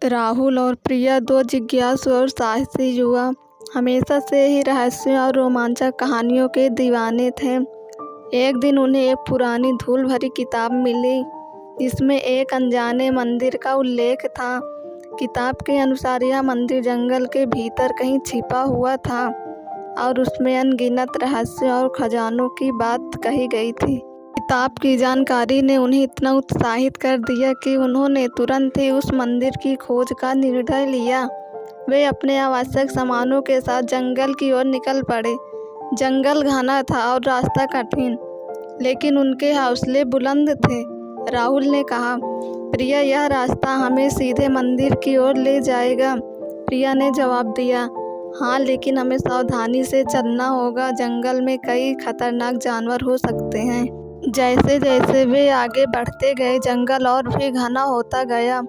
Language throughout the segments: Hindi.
राहुल और प्रिया दो जिज्ञासु और साहसी युवा हमेशा से ही रहस्यों और रोमांचक कहानियों के दीवाने थे। एक दिन उन्हें एक पुरानी धूल भरी किताब मिली जिसमें एक अनजाने मंदिर का उल्लेख था। किताब के अनुसार यह मंदिर जंगल के भीतर कहीं छिपा हुआ था और उसमें अनगिनत रहस्यों और खजानों की बात कही गई थी। किताब की जानकारी ने उन्हें इतना उत्साहित कर दिया कि उन्होंने तुरंत ही उस मंदिर की खोज का निर्णय लिया। वे अपने आवश्यक सामानों के साथ जंगल की ओर निकल पड़े। जंगल घना था और रास्ता कठिन, लेकिन उनके हौसले बुलंद थे। राहुल ने कहा, प्रिया, यह रास्ता हमें सीधे मंदिर की ओर ले जाएगा। प्रिया ने जवाब दिया, हाँ, लेकिन हमें सावधानी से चलना होगा। जंगल में कई खतरनाक जानवर हो सकते हैं। जैसे जैसे वे आगे बढ़ते गए, जंगल और भी घना होता गया।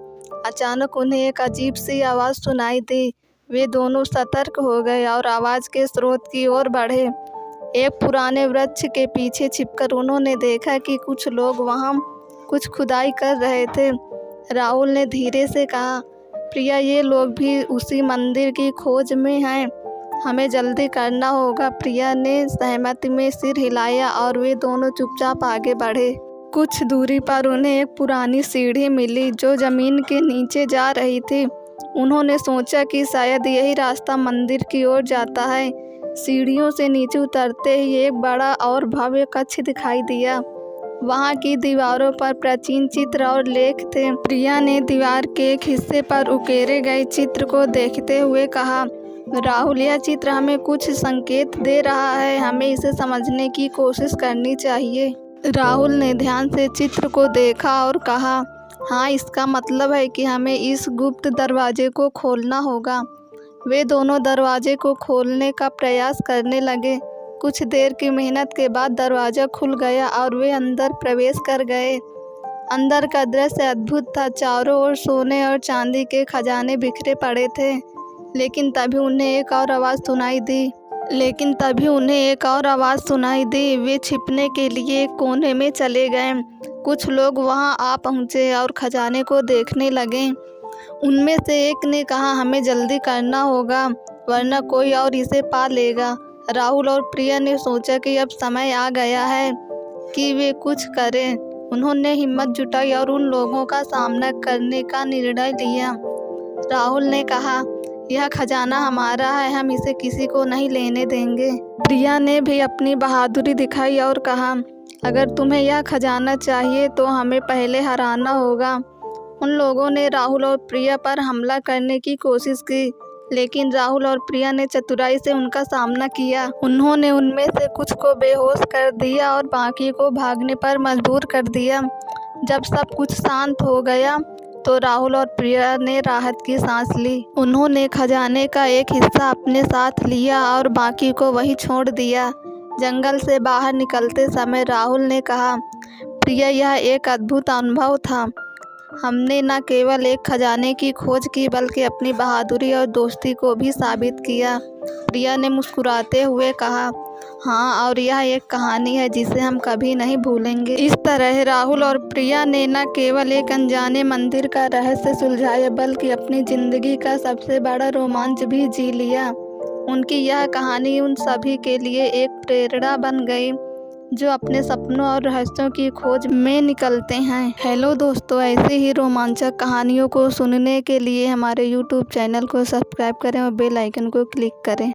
अचानक उन्हें एक अजीब सी आवाज़ सुनाई दी। वे दोनों सतर्क हो गए और आवाज़ के स्रोत की ओर बढ़े। एक पुराने वृक्ष के पीछे छिपकर उन्होंने देखा कि कुछ लोग वहाँ कुछ खुदाई कर रहे थे। राहुल ने धीरे से कहा, प्रिया, ये लोग भी उसी मंदिर की खोज में हैं। हमें जल्दी करना होगा। प्रिया ने सहमति में सिर हिलाया और वे दोनों चुपचाप आगे बढ़े। कुछ दूरी पर उन्हें एक पुरानी सीढ़ी मिली जो जमीन के नीचे जा रही थी। उन्होंने सोचा कि शायद यही रास्ता मंदिर की ओर जाता है। सीढ़ियों से नीचे उतरते ही एक बड़ा और भव्य कक्ष दिखाई दिया। वहाँ की दीवारों पर प्राचीन चित्र और लेख थे। प्रिया ने दीवार के एक हिस्से पर उकेरे गए चित्र को देखते हुए कहा, राहुल, यह चित्र हमें कुछ संकेत दे रहा है। हमें इसे समझने की कोशिश करनी चाहिए। राहुल ने ध्यान से चित्र को देखा और कहा, हाँ, इसका मतलब है कि हमें इस गुप्त दरवाजे को खोलना होगा। वे दोनों दरवाजे को खोलने का प्रयास करने लगे। कुछ देर की मेहनत के बाद दरवाज़ा खुल गया और वे अंदर प्रवेश कर गए। अंदर का दृश्य अद्भुत था। चारों ओर सोने और चांदी के खजाने बिखरे पड़े थे। लेकिन तभी उन्हें एक और आवाज़ सुनाई दी। वे छिपने के लिए एक कोने में चले गए। कुछ लोग वहां आ पहुंचे और खजाने को देखने लगे। उनमें से एक ने कहा, हमें जल्दी करना होगा, वरना कोई और इसे पा लेगा। राहुल और प्रिया ने सोचा कि अब समय आ गया है कि वे कुछ करें। उन्होंने हिम्मत जुटाई और उन लोगों का सामना करने का निर्णय लिया। राहुल ने कहा, यह खजाना हमारा है, हम इसे किसी को नहीं लेने देंगे। प्रिया ने भी अपनी बहादुरी दिखाई और कहा, अगर तुम्हें यह खजाना चाहिए तो हमें पहले हराना होगा। उन लोगों ने राहुल और प्रिया पर हमला करने की कोशिश की, लेकिन राहुल और प्रिया ने चतुराई से उनका सामना किया। उन्होंने उनमें से कुछ को बेहोश कर दिया और बाकी को भागने पर मजबूर कर दिया। जब सब कुछ शांत हो गया तो राहुल और प्रिया ने राहत की सांस ली। उन्होंने खजाने का एक हिस्सा अपने साथ लिया और बाकी को वहीं छोड़ दिया। जंगल से बाहर निकलते समय राहुल ने कहा, प्रिया, यह एक अद्भुत अनुभव था। हमने न केवल एक खजाने की खोज की बल्कि अपनी बहादुरी और दोस्ती को भी साबित किया। प्रिया ने मुस्कुराते हुए कहा, हाँ, और यह एक कहानी है जिसे हम कभी नहीं भूलेंगे। इस तरह राहुल और प्रिया ने न केवल एक अनजाने मंदिर का रहस्य सुलझाया बल्कि अपनी ज़िंदगी का सबसे बड़ा रोमांच भी जी लिया। उनकी यह कहानी उन सभी के लिए एक प्रेरणा बन गई जो अपने सपनों और रहस्यों की खोज में निकलते हैं। हेलो दोस्तों, ऐसे ही रोमांचक कहानियों को सुनने के लिए हमारे YouTube चैनल को सब्सक्राइब करें और बेल आइकन को क्लिक करें।